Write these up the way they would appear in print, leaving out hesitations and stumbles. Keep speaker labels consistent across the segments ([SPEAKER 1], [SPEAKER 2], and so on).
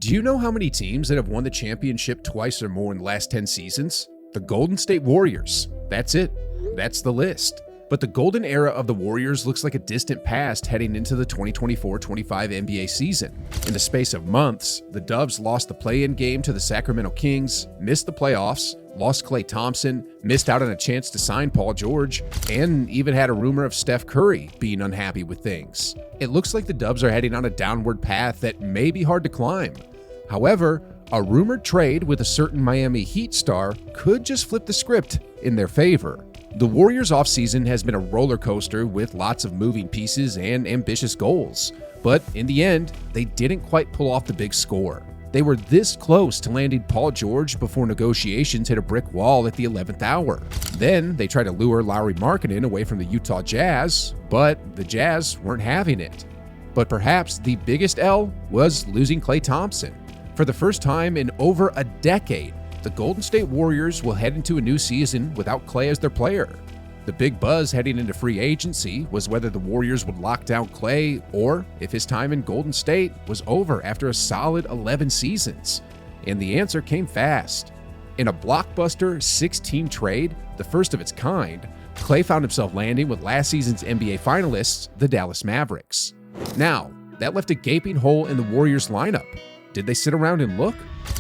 [SPEAKER 1] Do you know how many teams that have won the championship twice or more in the last 10 seasons? The Golden State Warriors. That's it. That's the list. But the golden era of the Warriors looks like a distant past heading into the 2024-25 NBA season. In the space of months, the Dubs lost the play-in game to the Sacramento Kings, missed the playoffs, lost Klay Thompson, missed out on a chance to sign Paul George, and even had a rumor of Steph Curry being unhappy with things. It looks like the Dubs are heading on a downward path that may be hard to climb. However, a rumored trade with a certain Miami Heat star could just flip the script in their favor. The Warriors' offseason has been a roller coaster with lots of moving pieces and ambitious goals, but in the end, they didn't quite pull off the big score. They were this close to landing Paul George before negotiations hit a brick wall at the 11th hour. Then they tried to lure Lauri Markkanen away from the Utah Jazz, but the Jazz weren't having it. But perhaps the biggest L was losing Klay Thompson. For the first time in over a decade, the Golden State Warriors will head into a new season without Klay as their player. The big buzz heading into free agency was whether the Warriors would lock down Klay or if his time in Golden State was over after a solid 11 seasons. And the answer came fast. In a blockbuster 6-team trade, the first of its kind, Klay found himself landing with last season's NBA finalists, the Dallas Mavericks. Now, that left a gaping hole in the Warriors lineup. Did they sit around and look?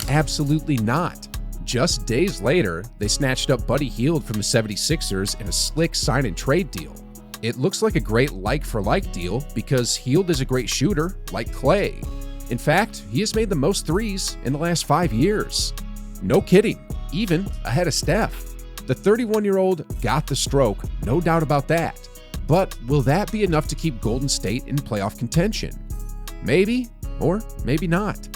[SPEAKER 1] Absolutely not. Just days later, they snatched up Buddy Hield from the 76ers in a slick sign-and-trade deal. It looks like a great like-for-like deal because Hield is a great shooter, like Klay. In fact, he has made the most threes in the last 5 years. No kidding, even ahead of Steph. The 31-year-old got the stroke, no doubt about that. But will that be enough to keep Golden State in playoff contention? Maybe, or maybe not.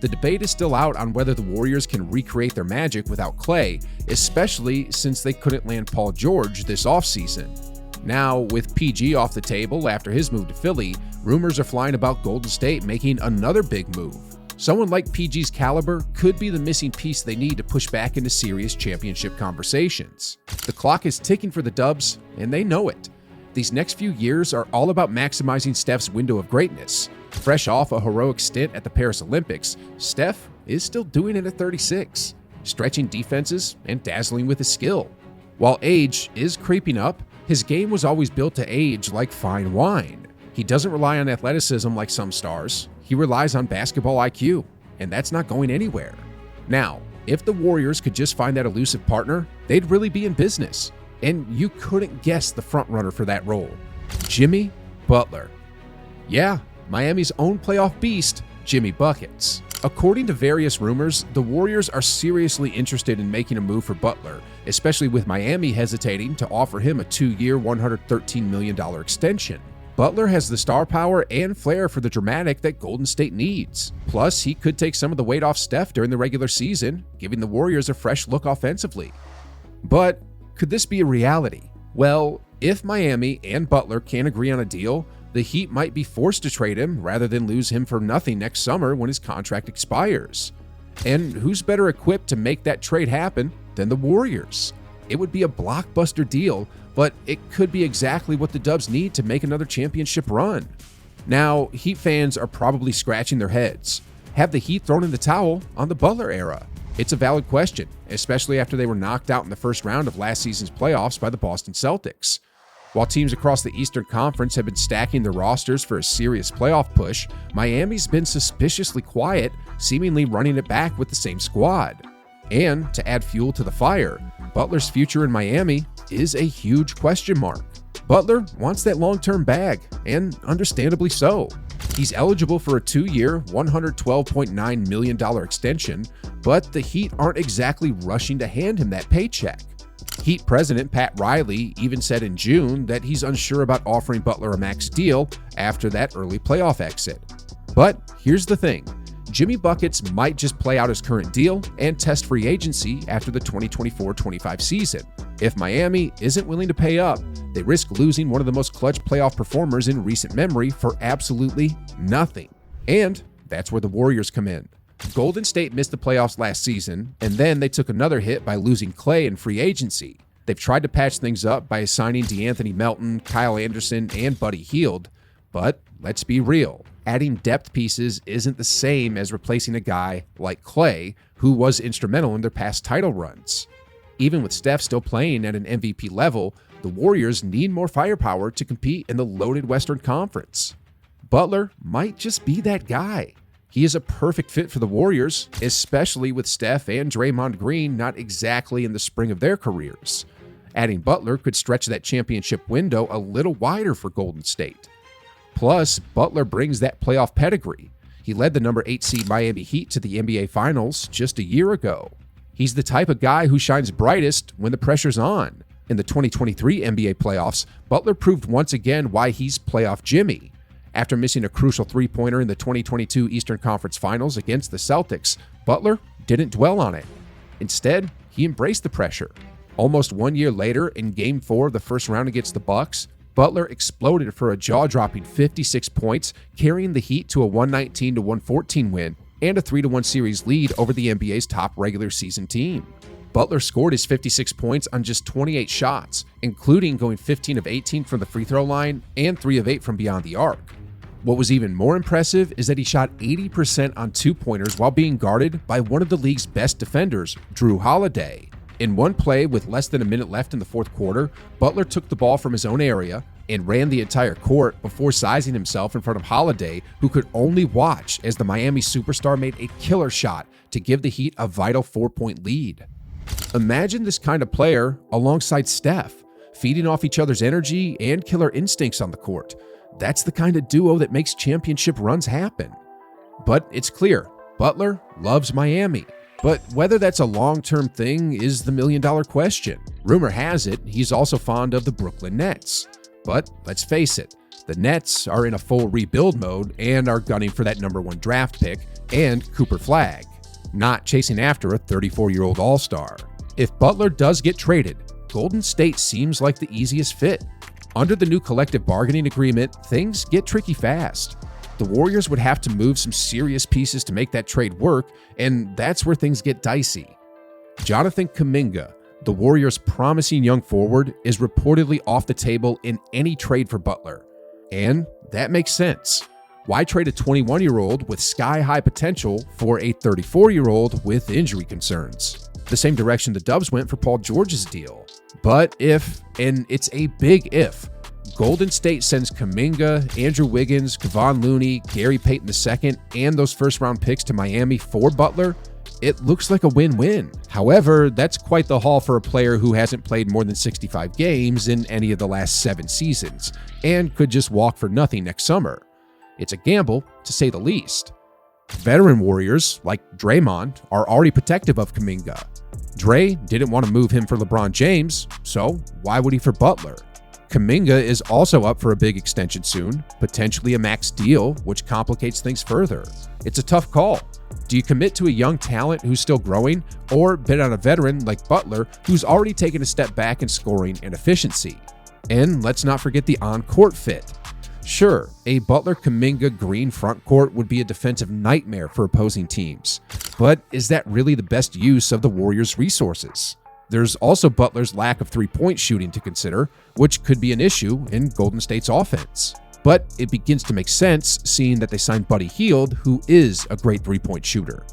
[SPEAKER 1] The debate is still out on whether the Warriors can recreate their magic without Klay, especially since they couldn't land Paul George this offseason. Now, with PG off the table after his move to Philly, rumors are flying about Golden State making another big move. Someone like PG's caliber could be the missing piece they need to push back into serious championship conversations. The clock is ticking for the Dubs, and they know it. These next few years are all about maximizing Steph's window of greatness. Fresh off a heroic stint at the Paris Olympics, Steph is still doing it at 36, stretching defenses and dazzling with his skill. While age is creeping up, his game was always built to age like fine wine. He doesn't rely on athleticism like some stars. He relies on basketball IQ, and that's not going anywhere. Now, if the Warriors could just find that elusive partner, they'd really be in business. And you couldn't guess the frontrunner for that role. Jimmy Butler. Yeah, Miami's own playoff beast, Jimmy Buckets. According to various rumors, the Warriors are seriously interested in making a move for Butler, especially with Miami hesitating to offer him a 2-year, $113 million extension. Butler has the star power and flair for the dramatic that Golden State needs. Plus, he could take some of the weight off Steph during the regular season, giving the Warriors a fresh look offensively. But could this be a reality? Well, if Miami and Butler can't agree on a deal, the Heat might be forced to trade him rather than lose him for nothing next summer when his contract expires. And who's better equipped to make that trade happen than the Warriors? It would be a blockbuster deal, but it could be exactly what the Dubs need to make another championship run. Now, Heat fans are probably scratching their heads. Have the Heat thrown in the towel on the Butler era? It's a valid question, especially after they were knocked out in the first round of last season's playoffs by the Boston Celtics. While teams across the Eastern Conference have been stacking their rosters for a serious playoff push, Miami's been suspiciously quiet, seemingly running it back with the same squad. And to add fuel to the fire, Butler's future in Miami is a huge question mark. Butler wants that long-term bag, and understandably so. He's eligible for a 2-year, $112.9 million extension, but the Heat aren't exactly rushing to hand him that paycheck. Heat president Pat Riley even said in June that he's unsure about offering Butler a max deal after that early playoff exit. But here's the thing. Jimmy Buckets might just play out his current deal and test free agency after the 2024-25 season. If Miami isn't willing to pay up, they risk losing one of the most clutch playoff performers in recent memory for absolutely nothing. And that's where the Warriors come in. Golden State missed the playoffs last season, and then they took another hit by losing Klay in free agency. They've tried to patch things up by signing DeAnthony Melton, Kyle Anderson, and Buddy Hield, but let's be real. adding depth pieces isn't the same as replacing a guy like Klay, who was instrumental in their past title runs. Even with Steph still playing at an MVP level, the Warriors need more firepower to compete in the loaded Western Conference. Butler might just be that guy. He is a perfect fit for the Warriors, especially with Steph and Draymond Green not exactly in the spring of their careers. Adding Butler could stretch that championship window a little wider for Golden State. Plus, Butler brings that playoff pedigree. He led the number 8 seed Miami Heat to the NBA Finals just a year ago. He's the type of guy who shines brightest when the pressure's on. In the 2023 NBA playoffs, Butler proved once again why he's playoff Jimmy. After missing a crucial three-pointer in the 2022 Eastern Conference Finals against the Celtics, Butler didn't dwell on it. Instead, he embraced the pressure. Almost 1 year later, in Game 4 of the first round against the Bucks, Butler exploded for a jaw-dropping 56 points, carrying the Heat to a 119-114 win and a 3-1 series lead over the NBA's top regular season team. Butler scored his 56 points on just 28 shots, including going 15 of 18 from the free throw line and 3 of 8 from beyond the arc. What was even more impressive is that he shot 80% on two-pointers while being guarded by one of the league's best defenders, Drew Holiday. In one play with less than a minute left in the fourth quarter, Butler took the ball from his own area and ran the entire court before sizing himself in front of Holiday, who could only watch as the Miami superstar made a killer shot to give the Heat a vital 4-point lead. Imagine this kind of player alongside Steph, feeding off each other's energy and killer instincts on the court. That's the kind of duo that makes championship runs happen. But it's clear, Butler loves Miami. But whether that's a long-term thing is the million-dollar question. Rumor has it he's also fond of the Brooklyn Nets. But let's face it, the Nets are in a full rebuild mode and are gunning for that number 1 draft pick and Cooper Flagg, not chasing after a 34-year-old all-star. If Butler does get traded, Golden State seems like the easiest fit. Under the new collective bargaining agreement, things get tricky fast. The Warriors would have to move some serious pieces to make that trade work, and that's where things get dicey. Jonathan Kuminga, the Warriors' promising young forward, is reportedly off the table in any trade for Butler. And that makes sense. Why trade a 21-year-old with sky-high potential for a 34-year-old with injury concerns? The same direction the Dubs went for Paul George's deal. But if, and it's a big if, Golden State sends Kuminga, Andrew Wiggins, Kevon Looney, Gary Payton II, and those first-round picks to Miami for Butler, it looks like a win-win. However, that's quite the haul for a player who hasn't played more than 65 games in any of the last 7 seasons, and could just walk for nothing next summer. It's a gamble, to say the least. Veteran Warriors, like Draymond, are already protective of Kuminga. Dre didn't want to move him for LeBron James, so why would he for Butler? Kuminga is also up for a big extension soon, potentially a max deal, which complicates things further. It's a tough call. Do you commit to a young talent who's still growing, or bet on a veteran like Butler who's already taken a step back in scoring and efficiency? And let's not forget the on-court fit. Sure, a Butler-Kuminga Green front court would be a defensive nightmare for opposing teams, but is that really the best use of the Warriors' resources? There's also Butler's lack of three-point shooting to consider, which could be an issue in Golden State's offense. But it begins to make sense seeing that they signed Buddy Hield, who is a great three-point shooter.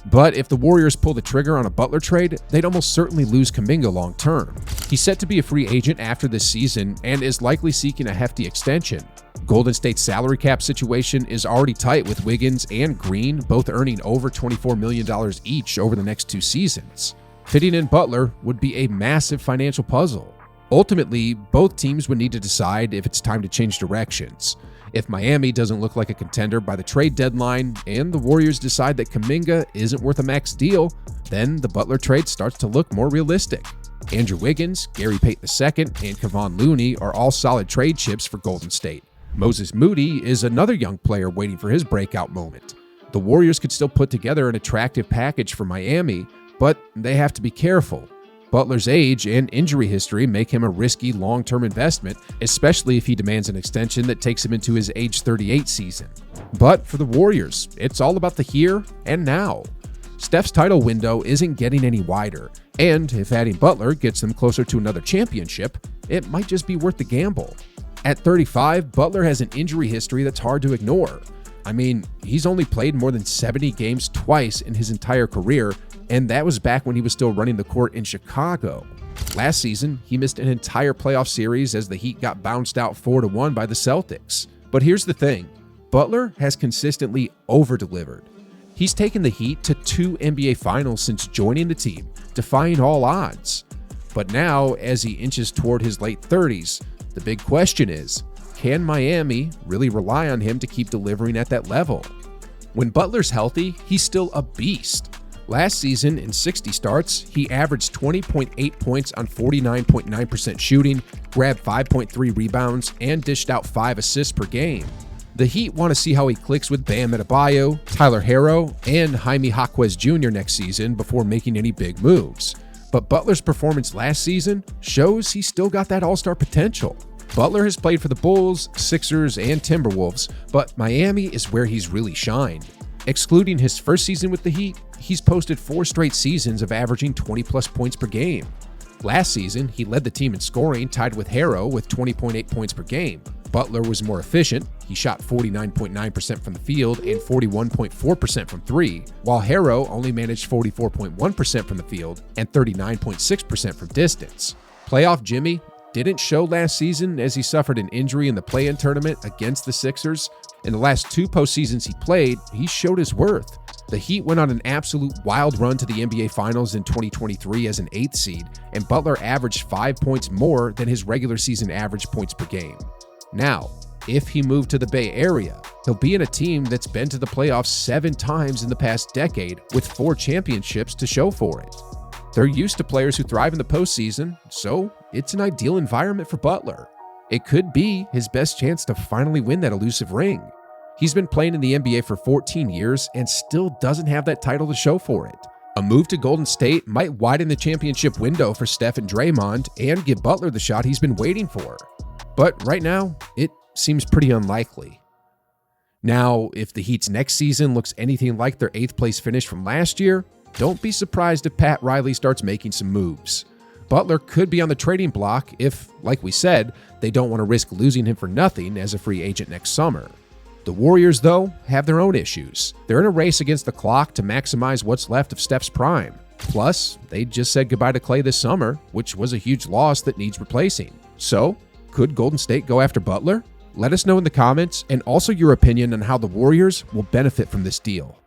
[SPEAKER 1] But if the Warriors pull the trigger on a Butler trade, they'd almost certainly lose Kuminga long-term. He's set to be a free agent after this season and is likely seeking a hefty extension. Golden State's salary cap situation is already tight with Wiggins and Green both earning over $24 million each over the next 2 seasons. Fitting in Butler would be a massive financial puzzle. Ultimately, both teams would need to decide if it's time to change directions. If Miami doesn't look like a contender by the trade deadline and the Warriors decide that Kuminga isn't worth a max deal, then the Butler trade starts to look more realistic. Andrew Wiggins, Gary Payton II, and Kevon Looney are all solid trade chips for Golden State. Moses Moody is another young player waiting for his breakout moment. The Warriors could still put together an attractive package for Miami, but they have to be careful. Butler's age and injury history make him a risky long-term investment, especially if he demands an extension that takes him into his age 38 season. But for the Warriors, it's all about the here and now. Steph's title window isn't getting any wider, and if adding Butler gets them closer to another championship, it might just be worth the gamble. At 35, Butler has an injury history that's hard to ignore. I mean, he's only played more than 70 games twice in his entire career, and that was back when he was still running the court in Chicago. Last season, he missed an entire playoff series as the Heat got bounced out 4-1 by the Celtics. But here's the thing, Butler has consistently over-delivered. He's taken the Heat to 2 NBA Finals since joining the team, defying all odds. But now, as he inches toward his late 30s, the big question is, can Miami really rely on him to keep delivering at that level? When Butler's healthy, he's still a beast. Last season, in 60 starts, he averaged 20.8 points on 49.9% shooting, grabbed 5.3 rebounds, and dished out 5 assists per game. The Heat want to see how he clicks with Bam Adebayo, Tyler Herro, and Jaime Jaquez Jr. next season before making any big moves. But Butler's performance last season shows he's still got that all-star potential. Butler has played for the Bulls, Sixers, and Timberwolves, but Miami is where he's really shined. Excluding his first season with the Heat, he's posted 4 straight seasons of averaging 20-plus points per game. Last season, he led the team in scoring, tied with Herro with 20.8 points per game. Butler was more efficient. He shot 49.9% from the field and 41.4% from 3, while Herro only managed 44.1% from the field and 39.6% from distance. Playoff Jimmy didn't show last season as he suffered an injury in the play-in tournament against the Sixers. In the last 2 postseasons he played, he showed his worth. The Heat went on an absolute wild run to the NBA Finals in 2023 as an 8th seed, and Butler averaged 5 points more than his regular season average points per game. Now, if he moved to the Bay Area, he'll be in a team that's been to the playoffs 7 times in the past decade with 4 championships to show for it. They're used to players who thrive in the postseason, so it's an ideal environment for Butler. It could be his best chance to finally win that elusive ring. He's been playing in the NBA for 14 years and still doesn't have that title to show for it. A move to Golden State might widen the championship window for Steph and Draymond and give Butler the shot he's been waiting for. But right now, it seems pretty unlikely. Now, if the Heat's next season looks anything like their 8th place finish from last year, don't be surprised if Pat Riley starts making some moves. Butler could be on the trading block if, like we said, they don't want to risk losing him for nothing as a free agent next summer. The Warriors, though, have their own issues. They're in a race against the clock to maximize what's left of Steph's prime. Plus, they just said goodbye to Klay this summer, which was a huge loss that needs replacing. So, could Golden State go after Butler? Let us know in the comments, and also your opinion on how the Warriors will benefit from this deal.